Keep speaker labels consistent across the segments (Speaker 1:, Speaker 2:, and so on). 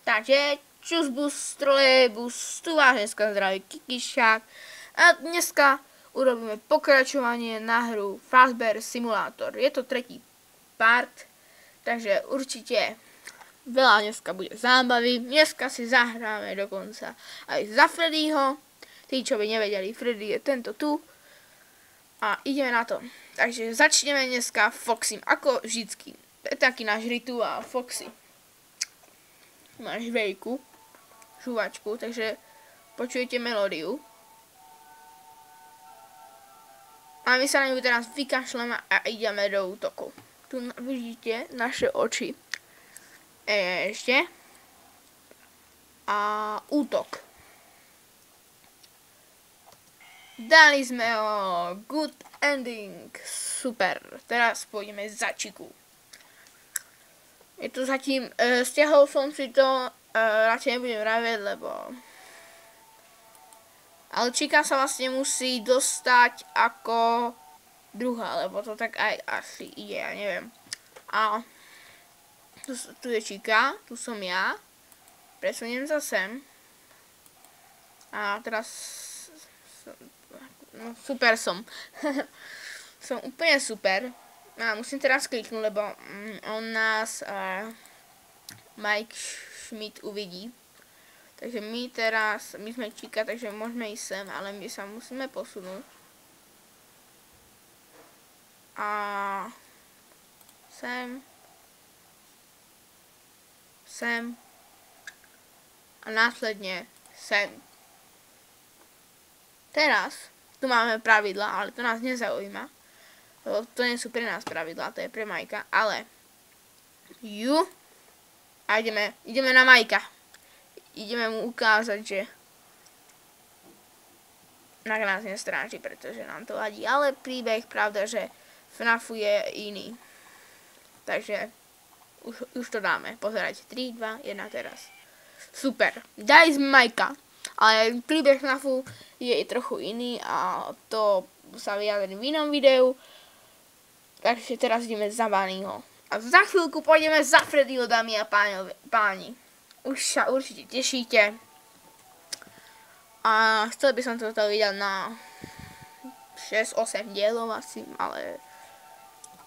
Speaker 1: Takže čusbus, trolejbus, tu vás dneska zdraví Kikišák a dneska urobíme pokračovanie na hru Fazbear Simulator. Je to tretí part, takže určite veľa dneska bude zábavy. Dneska si zahráme dokonca aj za Freddyho. Tí, čo by nevedeli, Freddy je tento tu. A ideme na to. Takže začneme dneska Foxym, ako vždycky. To je taký náš rituál, Foxy. Máš veľkú žuvačku, takže počujete melódiu. A my sa na ňu teraz vykašľame a ideme do útoku. Tu vidíte naše oči. Ešte. A útok. Dali sme ho. Good ending. Super. Teraz pôjdeme za Chiku. Je to zatím, stiahol som si to, radšej nebudem vraviť, lebo... Ale Chica sa vlastne musí dostať ako druhá, lebo to tak aj asi ide, ja neviem. A tu je Chica, tu som ja. Presuniem sa sem. A teraz... No, super som. Som úplne super. A musím teraz kliknúť, lebo on nás Mike Schmidt uvidí. Takže my sme Chica, takže môžeme ísť sem, ale my sa musíme posunúť. A sem. Sem. A následne sem. Teraz, tu máme pravidla, ale to nás nezaujíma. To nie sú pre nás pravidlá, to je pre Majka, ale a ideme na Majka. Ideme mu ukázať, že nás nestráži, pretože nám to vadí. Ale príbeh, pravda, že FNAFu je iný. Takže už to dáme. Pozerajte, 3, 2, 1 teraz. Super, dali sme Majka. Ale príbeh FNAFu je trochu iný a to sa vyjadrím v inom videu. Takže teraz ideme za Bunnyho. A za chvíľku pôjdeme za Freddyho, dámy a páni. Už sa určite tešíte. A chcel by som toto vidieť na 6-8 dielov asi, ale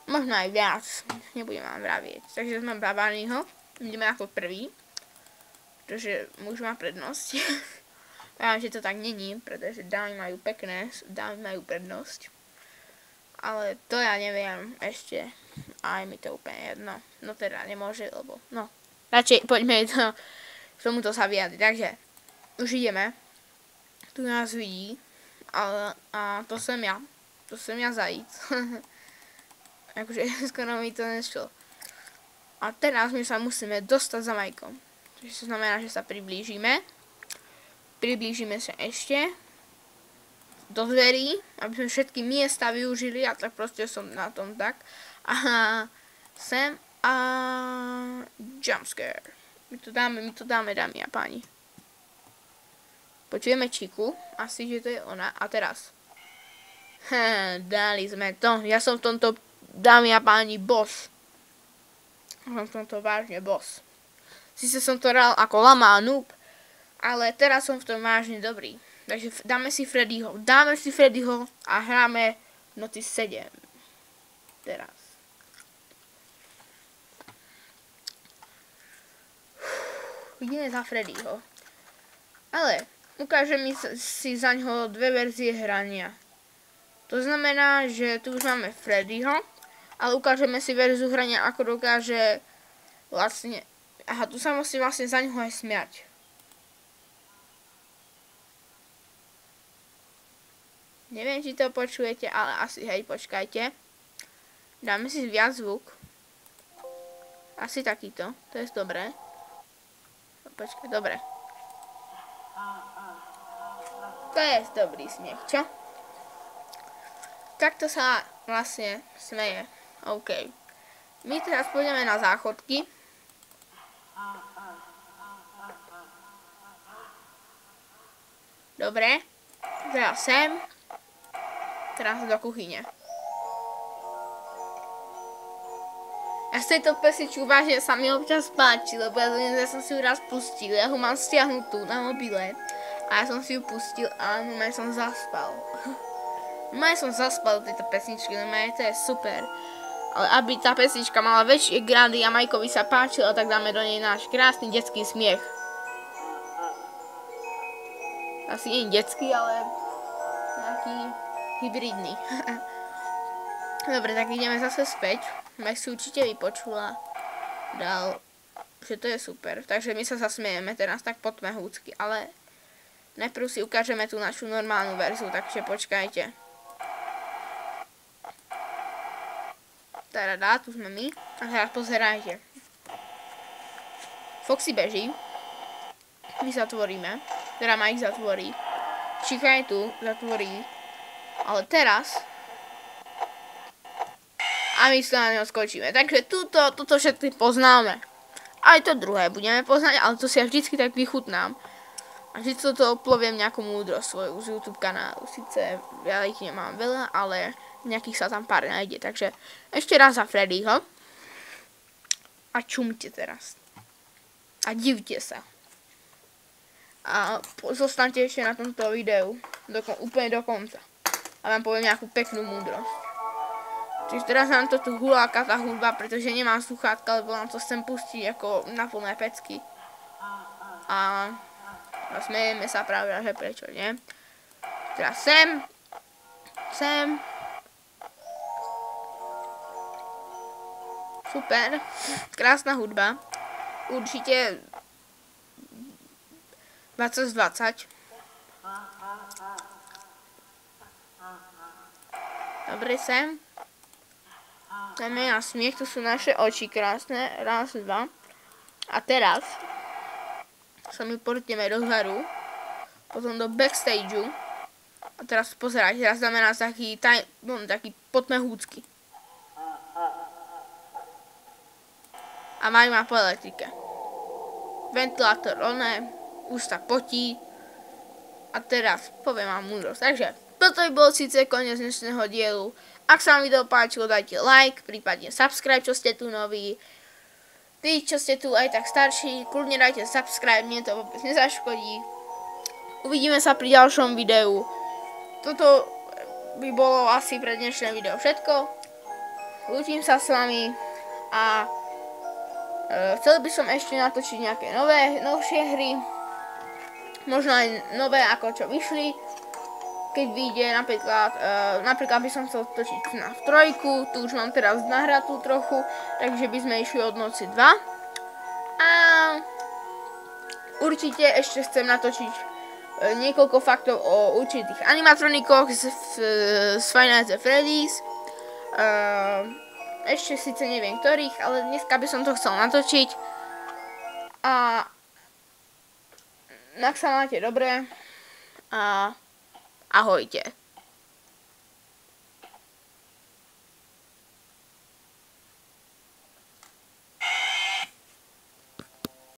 Speaker 1: možno aj viac. Nebudem vám vravieť. Takže sme za Bunnyho. Ideme ako prvý. Pretože muž má prednosť. Ja viem, že to tak není, pretože dámy majú pekné, dámy majú prednosť. Ale to ja neviem ešte. Aj mi to úplne jedno. No teda nemôže, lebo no. Radšej poďme k tomuto sa vyjadriť. Takže už ideme. Tu nás vidí. A to som ja. To som ja zajíc. Akože skoro mi to nešlo. A teraz my sa musíme dostať za Majkom. Takže to znamená, že sa priblížime. Priblížime sa ešte do dverí, aby sme všetky miesta využili a tak proste som na tom tak. A sem a jumpscare. My to dáme, dámy a páni. Počujeme Chiku, asi, že to je ona. A teraz. Dali sme to. Ja som v tomto, dámy a páni, boss. Som v tomto vážne boss. Sice som to hral ako lama a noob, ale teraz som v tom vážne dobrý. Takže dáme si Freddyho a hráme noci 7. Teraz. Ideme za Freddyho. Ale ukáže mi si za ňoho dve verzie hrania. To znamená, že tu už máme Freddyho, ale ukážeme si verziu hrania, ako dokáže vlastne... Aha, tu sa musí vlastne za ňoho aj smiať. Neviem, či to počujete, ale asi hej, počkajte. Dáme si viac zvuk. Asi takýto, to je dobré. Počkaj, dobre. To je dobrý smiech, čo? Takto sa vlastne smeje. OK. My teraz pôjdeme na záchodky. Dobre. Teraz sem. Teraz do kuchyne. Ja z tejto pesničku vážne sa mi občas páči, lebo ja som si ju raz pustil, ja ho mám stiahnutú na mobile a ja som si ju pustil a normálne som zaspal. Normálne som zaspal do tejto pesničky, normálne to je super. Ale aby tá pesnička mala väčšie grády a Majkovi sa páčila, tak dáme do nej náš krásny detský smiech. Asi nie detský, ale nejaký hybridný. Dobre, tak ideme zase späť. Maj si určite vypočula. Dal, že to je super. Takže my sa zasmiejeme teraz tak potmehúcky, ale najprv si ukážeme tú našu normálnu verziu, takže počkajte. Tadadá, tu sme my. A teraz pozerajte. Foxy beží. My zatvoríme. Teda Mike zatvorí. Chica je tu, zatvorí. Ale teraz a my sa na neho skočíme. Takže toto všetky poznáme. Aj to druhé budeme poznať, ale to si ja vždycky tak vychutnám. A vždy toto poviem nejakú múdrosť svoju z YouTube kanálu. Sice ja ich nemám veľa, ale nejakých sa tam pár nájde. Takže ešte raz za Freddyho. A čumte teraz. A divte sa. A zostanete ešte na tomto videu úplne do konca. A vám poviem nejakú peknú múdrosť. Čiže teraz nám to tu huláka tá hudba, pretože nemám sluchátka, lebo nám to chcem pustiť ako na plné pecky. A smejeme sa práve, že prečo, nie? Teraz sem. Super, krásna hudba. Určite 20 z 20. Dobre, sem. Dáme na smiech, tu sú naše oči krásne. Raz, dva. A teraz sa my portneme do zharu. Potom do backstageu. A teraz pozerajte, teraz dáme nás taký potmehúcky. A Mike má po elektrike. Ventilátor, už sa potí. A teraz poviem vám múdrosť. Takže toto by bol síce koniec dnešného dielu. Ak sa vám video páčilo, dajte like, prípadne subscribe, čo ste tu noví. Tí, čo ste tu aj tak starší, kľudne dajte subscribe, mne to vôbec nezaškodí. Uvidíme sa pri ďalšom videu. Toto by bolo asi pre dnešné video všetko. Lúčim sa s vami a chcel by som ešte natočiť nejaké novšie hry. Možno aj nové, ako čo vyšli. Keď vyjde napríklad by som chcel točiť na trojku, tu už mám teraz nahratú trochu, takže by sme išli od noci 2. A určite ešte chcem natočiť niekoľko faktov o určitých animatronikoch z Five Nights at Freddy's. Ešte síce neviem ktorých, ale dneska by som to chcel natočiť. A ak sa máte dobre a ahojte.